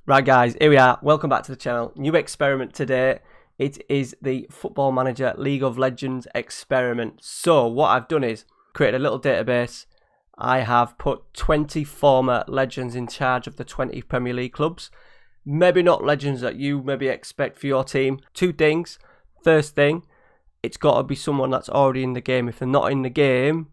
Right guys, here we are. Welcome back to the channel. New experiment today. It is the Football Manager League of Legends experiment. So what I've done is created a little database. I have put 20 former legends in charge of the 20 Premier League clubs. Maybe not legends that you maybe expect for your team. Two things. First thing, it's got to be someone that's already in the game. If they're not in the game,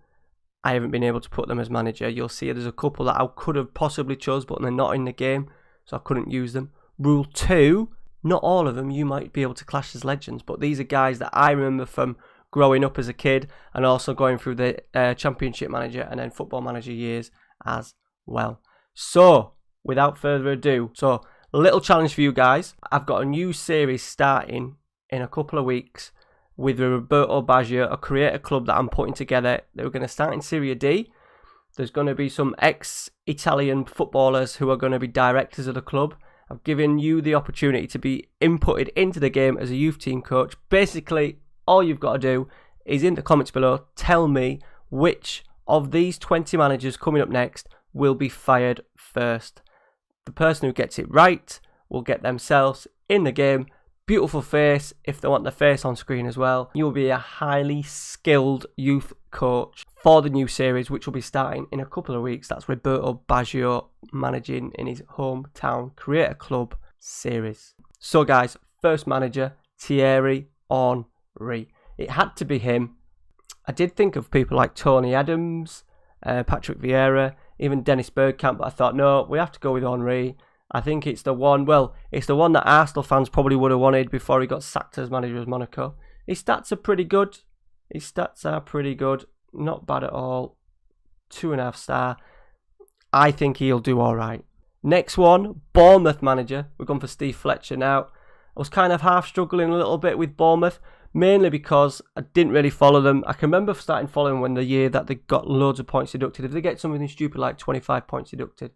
I haven't been able to put them as manager. You'll see there's a couple that I could have possibly chose, but they're not in the game, so I couldn't use them. Rule 2, not all of them you might be able to clash as legends, but these are guys that I remember from growing up as a kid and also going through the Championship Manager and then Football Manager years as well. So, without further ado, a little challenge for you guys. I've got a new series starting in a couple of weeks with Roberto Baggio, a creator club that I'm putting together. They're going to start in Serie D. There's going to be some ex-Italian footballers who are going to be directors of the club. I've given you the opportunity to be inputted into the game as a youth team coach. Basically, all you've got to do is in the comments below, tell me which of these 20 managers coming up next will be fired first. The person who gets it right will get themselves in the game. Beautiful face, if they want the face on screen as well. You will be a highly skilled youth coach for the new series, which will be starting in a couple of weeks. That's Roberto Baggio managing in his hometown Creator Club series. So guys, first manager, Thierry Henry. It had to be him. I did think of people like Tony Adams, Patrick Vieira, even Dennis Bergkamp, but I thought, no, we have to go with Henry. I think it's the one, it's the one that Arsenal fans probably would have wanted before he got sacked as manager of Monaco. His stats are pretty good. Not bad at all. 2.5 star. I think he'll do alright. Next one, Bournemouth manager. We're going for Steve Fletcher now. I was kind of half struggling a little bit with Bournemouth, mainly because I didn't really follow them. I can remember starting following when the year that they got loads of points deducted. If they get something stupid like 25 points deducted.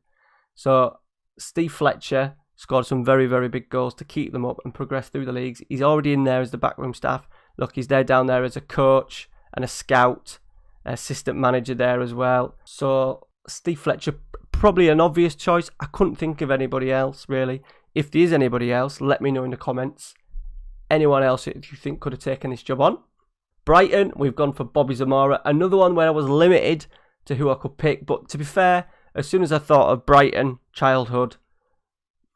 So Steve Fletcher scored some very, very big goals to keep them up and progress through the leagues. He's already in there as the backroom staff. Look, he's there down there as a coach and a scout, assistant manager there as well. So Steve Fletcher, probably an obvious choice. I couldn't think of anybody else, really. If there is anybody else, let me know in the comments. Anyone else that you think could have taken this job on. Brighton, we've gone for Bobby Zamora. Another one where I was limited to who I could pick. But to be fair, as soon as I thought of Brighton, childhood,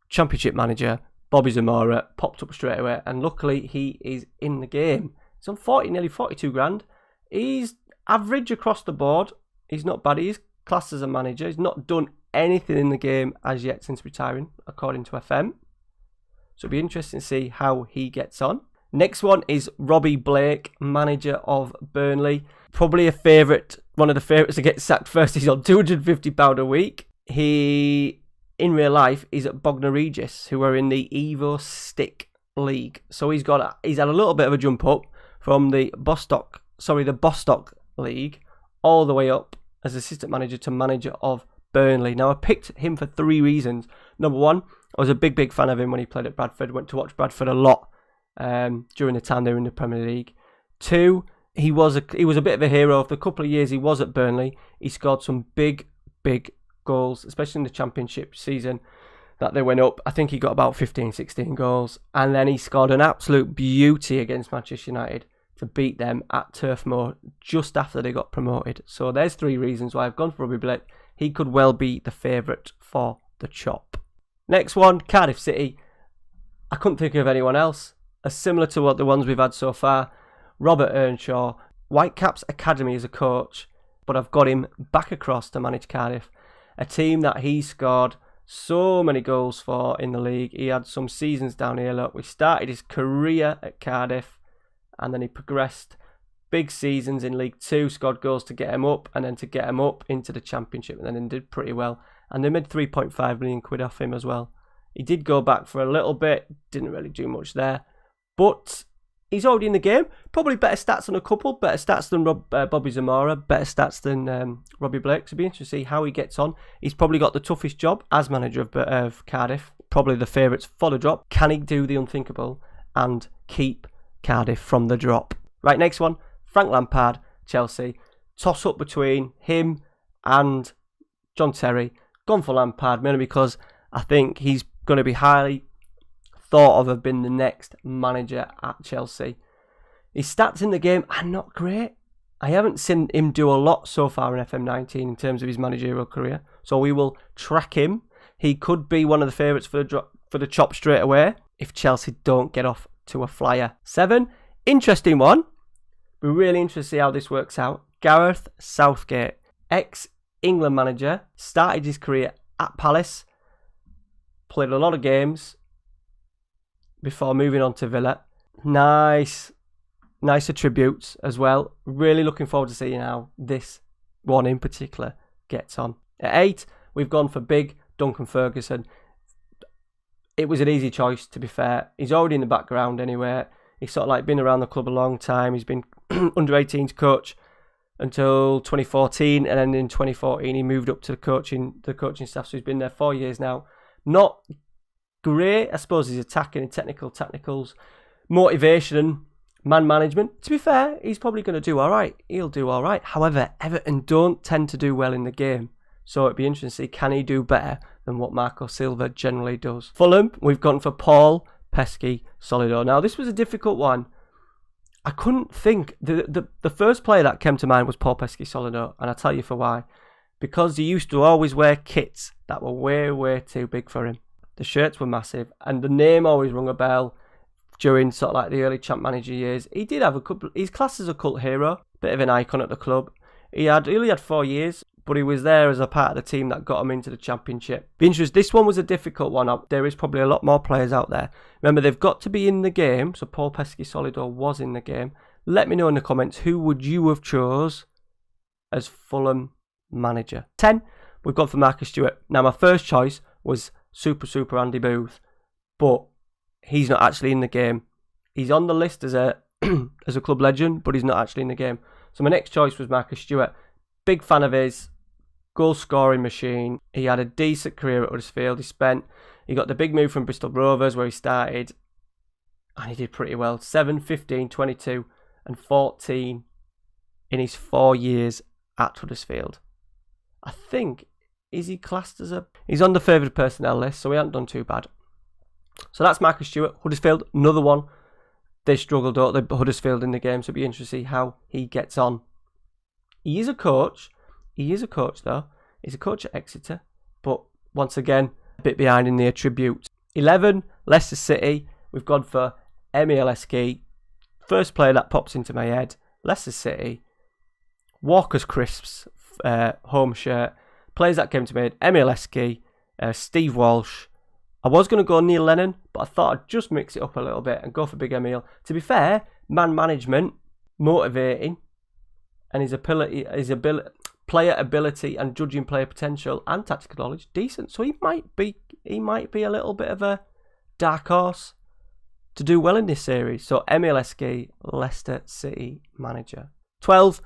Championship Manager, Bobby Zamora popped up straight away. And luckily, he is in the game. He's on nearly 42 grand. He's average across the board. He's not bad. He's classed as a manager. He's not done anything in the game as yet since retiring, according to FM. So it'll be interesting to see how he gets on. Next one is Robby Blake, manager of Burnley. Probably a favourite, one of the favourites to get sacked first. He's on £250 a week. He, in real life, is at Bognor Regis, who are in the Evo Stick League. So he's had a little bit of a jump up from the Bostock League all the way up as assistant manager to manager of Burnley. Now I picked him for 3 reasons. Number one, I was a big fan of him when he played at Bradford. Went to watch Bradford a lot during the time they were in the Premier League. 2, he was a bit of a hero. For the couple of years he was at Burnley, he scored some big goals, especially in the Championship season that they went up. I think he got about 15-16 goals, and then he scored an absolute beauty against Manchester United to beat them at Turf Moor just after they got promoted. So there's 3 reasons why I've gone for Robby Blake. He could well be the favourite for the chop. Next one, Cardiff City. I couldn't think of anyone else as similar to what the ones we've had so far. Robert Earnshaw, Whitecaps Academy as a coach, but I've got him back across to manage Cardiff, a team that he scored so many goals for in the league. He had some seasons down here. Look, we started his career at Cardiff, and then he progressed big seasons in League 2, scored goals to get him up, and then to get him up into the Championship, and then did pretty well. And they made 3.5 million quid off him as well. He did go back for a little bit, didn't really do much there, but he's already in the game. Probably better stats than a couple, better stats than Bobby Zamora, better stats than Robby Blake. So it'll be interesting to see how he gets on. He's probably got the toughest job as manager of Cardiff. Probably the favourites for the drop. Can he do the unthinkable and keep Cardiff from the drop? Right, next one. Frank Lampard, Chelsea. Toss up between him and John Terry. Gone for Lampard, mainly because I think he's going to be highly thought of being the next manager at Chelsea. His stats in the game are not great. I haven't seen him do a lot so far in FM19 in terms of his managerial career, so we will track him. He could be one of the favourites for the chop straight away if Chelsea don't get off to a flyer. 7, interesting one. We're really interested to see how this works out. Gareth Southgate, ex-England manager, started his career at Palace, played a lot of games before moving on to Villa. Nice attributes as well. Really looking forward to seeing how this one in particular gets on. At 8, we've gone for big Duncan Ferguson. It was an easy choice, to be fair. He's already in the background anyway. He's sort of like been around the club a long time. He's been under 18s coach until 2014, and then in 2014 he moved up to the coaching staff. So he's been there 4 years now. Not great, I suppose. He's attacking and technicals, motivation, man management. To be fair, he's probably going to do all right. He'll do all right. However, Everton don't tend to do well in the game. So it'd be interesting to see, can he do better than what Marco Silva generally does. Fulham, we've gone for Paul Pesky Solido. Now, this was a difficult one. I couldn't think. The first player that came to mind was Paul Pesky Solido, and I'll tell you for why. Because he used to always wear kits that were way, way too big for him. The shirts were massive, and the name always rung a bell during sort of like the early champ manager years. He did have a couple. He's classed as a cult hero, bit of an icon at the club. He only had 4 years, but he was there as a part of the team that got him into the championship. Be interesting. This one was a difficult one. There is probably a lot more players out there. Remember, they've got to be in the game. So Paul Pesky Solido was in the game. Let me know in the comments, who would you have chose as Fulham manager? 10, we've gone for Marcus Stuart. Now, my first choice was super Andy Booth, but he's not actually in the game. He's on the list as a as a club legend, but he's not actually in the game. So my next choice was Marcus Stuart. Big fan of his, goal scoring machine. He had a decent career at Huddersfield. He got the big move from Bristol Rovers where he started, and he did pretty well. 7, 15, 22 and 14 in his 4 years at Huddersfield. I think, is he classed as he's on the favoured personnel list, so he hasn't done too bad. So that's Marcus Stewart. Huddersfield, another one. They struggled, don't they, Huddersfield in the game, so it'll be interesting to see how he gets on. He is a coach. Though. He's a coach at Exeter, but once again, a bit behind in the attributes. 11, Leicester City. We've gone for Emile Heskey. First player that pops into my head, Leicester City. Walker's Crisps, home shirt. Players that came to my head, Emile Heskey, Steve Walsh. I was going to go Neil Lennon, but I thought I'd just mix it up a little bit and go for Big Emile. To be fair, man management, motivating, and his player ability and judging player potential and tactical knowledge, decent. So he might be a little bit of a dark horse to do well in this series. So Emile Heskey, Leicester City manager. 12,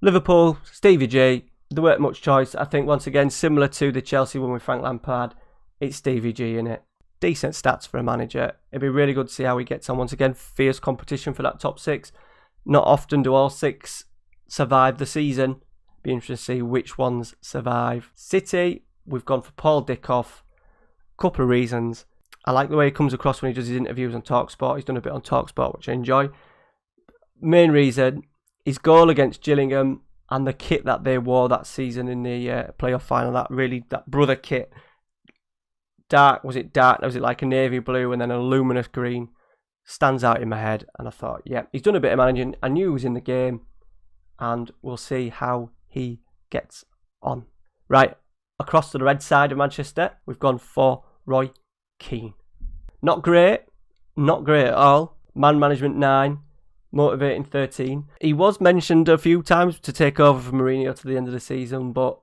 Liverpool, Stevie G. There weren't much choice. I think once again, similar to the Chelsea one with Frank Lampard, it's Stevie G in it. Decent stats for a manager. It'd be really good to see how he gets on. Once again, fierce competition for that top 6. Not often do all 6 survive the season. Be interesting to see which ones survive. City, we've gone for Paul Dickoff. Couple of reasons. I like the way he comes across when he does his interviews on TalkSport. He's done a bit on TalkSport, which I enjoy. Main reason, his goal against Gillingham and the kit that they wore that season in the playoff final. That brother kit. Dark, was it like a navy blue and then a luminous green? Stands out in my head, and I thought, yeah, he's done a bit of managing. I knew he was in the game, and we'll see how he gets on. Right, across to the red side of Manchester, we've gone for Roy Keane. Not great at all. Man management 9, motivating 13. He was mentioned a few times to take over from Mourinho to the end of the season, but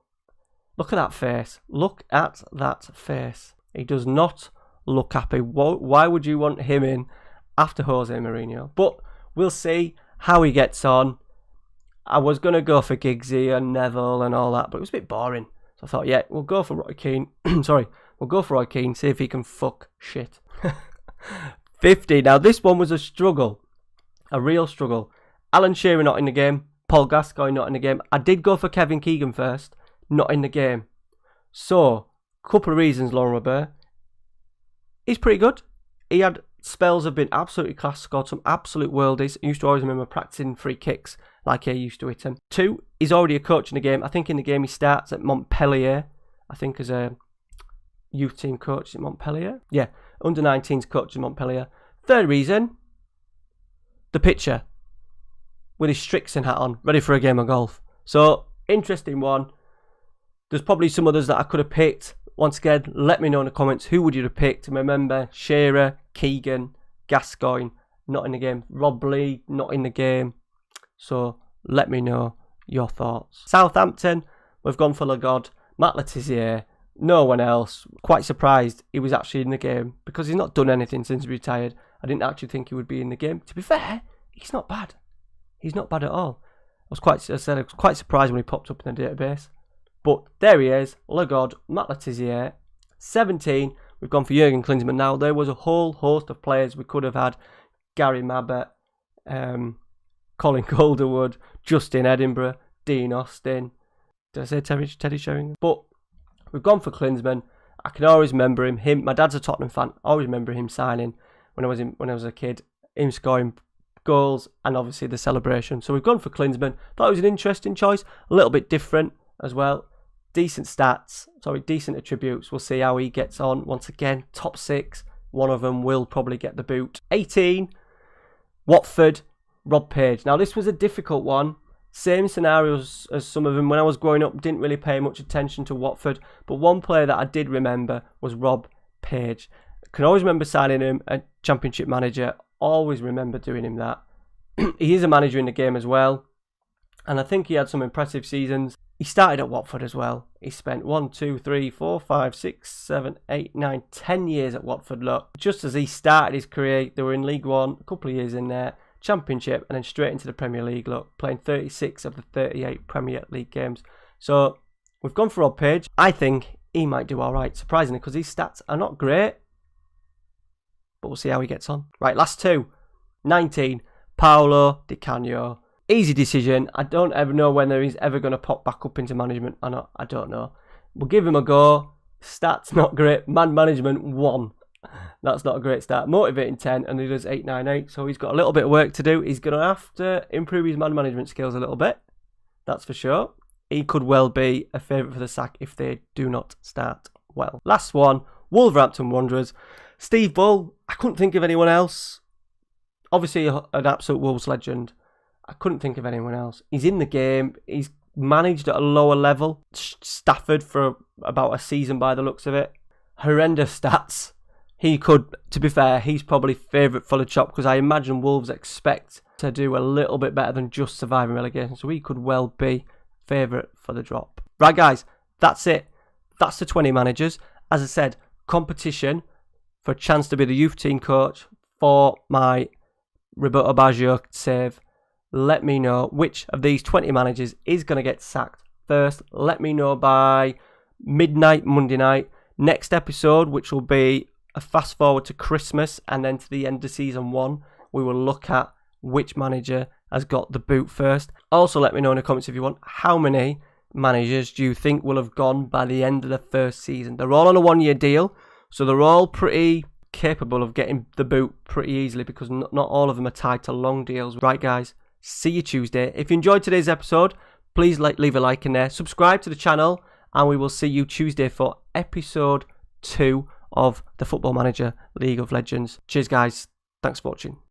look at that face. Look at that face. He does not look happy. Why would you want him in after Jose Mourinho? But we'll see how he gets on. I was going to go for Giggsy and Neville and all that, but it was a bit boring. So I thought, yeah, we'll go for Roy Keane. We'll go for Roy Keane, see if he can fuck shit. 50. Now, this one was a struggle. A real struggle. Alan Shearer not in the game. Paul Gascoigne not in the game. I did go for Kevin Keegan first. Not in the game. So, couple of reasons, Lauren Robert. he's pretty good. He had spells have been absolutely class, scored some absolute worldies. I used to always remember practicing free kicks like he used to hit him. 2, he's already a coach in the game. I think in the game he starts at Montpellier, I think as a youth team coach at Montpellier. Yeah, under 19s coach in Montpellier. 3rd reason, the pitcher with his Strixon hat on, ready for a game of golf. So, interesting one. There's probably some others that I could have picked. Once again, let me know in the comments who would you have picked. Remember, Shearer, Keegan, Gascoigne, not in the game. Robby Blake, not in the game. So, let me know your thoughts. Southampton, we've gone for Lampard, Matt Le Tissier, no one else. Quite surprised he was actually in the game because he's not done anything since he retired. I didn't actually think he would be in the game. To be fair, he's not bad. He's not bad at all. I was quite surprised when he popped up in the database. But there he is, Lampard, Matt Le Tissier. 17, we've gone for Jurgen Klinsmann. Now, there was a whole host of players we could have had. Gary Mabbott, Colin Calderwood, Justin Edinburgh, Dean Austin. Did I say Teddy Sheringham? But we've gone for Klinsmann. I can always remember him. My dad's a Tottenham fan. I always remember him signing when I was a kid. Him scoring goals and obviously the celebration. So we've gone for Klinsmann. Thought it was an interesting choice. A little bit different as well. Decent attributes. We'll see how he gets on. Once again, top 6. One of them will probably get the boot. 18, Watford, Rob Page. Now, this was a difficult one. Same scenarios as some of them. When I was growing up, didn't really pay much attention to Watford. But one player that I did remember was Rob Page. I can always remember signing him, a Championship manager. Always remember doing him that. He is a manager in the game as well. And I think he had some impressive seasons. He started at Watford as well. He spent 1, 2, 3, 4, 5, 6, 7, 8, 9, 10 years at Watford. Look, just as he started his career, they were in League One, a couple of years in there, Championship, and then straight into the Premier League. Look, playing 36 of the 38 Premier League games. So we've gone for Rob Page. I think he might do all right, surprisingly, because his stats are not great. But we'll see how he gets on. Right, last 2. 19, Paolo Di Canio. Easy decision. I don't ever know whether he's ever going to pop back up into management or not. I don't know. We'll give him a go. Stats not great. Man management 1. That's not a great start. Motivating 10 and he does 8, 9, 8. So he's got a little bit of work to do. He's going to have to improve his man management skills a little bit. That's for sure. He could well be a favourite for the sack if they do not start well. Last one. Wolverhampton Wanderers. Steve Bull. I couldn't think of anyone else. Obviously an absolute Wolves legend. I couldn't think of anyone else. He's in the game. He's managed at a lower level. Stafford for about a season by the looks of it. Horrendous stats. He could, to be fair, he's probably favourite for the chop because I imagine Wolves expect to do a little bit better than just surviving relegation. So he could well be favourite for the drop. Right, guys, that's it. That's the 20 managers. As I said, competition for a chance to be the youth team coach for my Roberto Baggio save. Let me know which of these 20 managers is going to get sacked first. Let me know by midnight Monday night. Next episode, which will be a fast forward to Christmas and then to the end of season 1, we will look at which manager has got the boot first. Also, let me know in the comments if you want, how many managers do you think will have gone by the end of the first season? They're all on a 1-year deal, so they're all pretty capable of getting the boot pretty easily because not all of them are tied to long deals. Right, guys? See you Tuesday. If you enjoyed today's episode, please leave a like in there. Subscribe to the channel and we will see you Tuesday for episode 2 of the Football Manager League of Legends. Cheers, guys. Thanks for watching.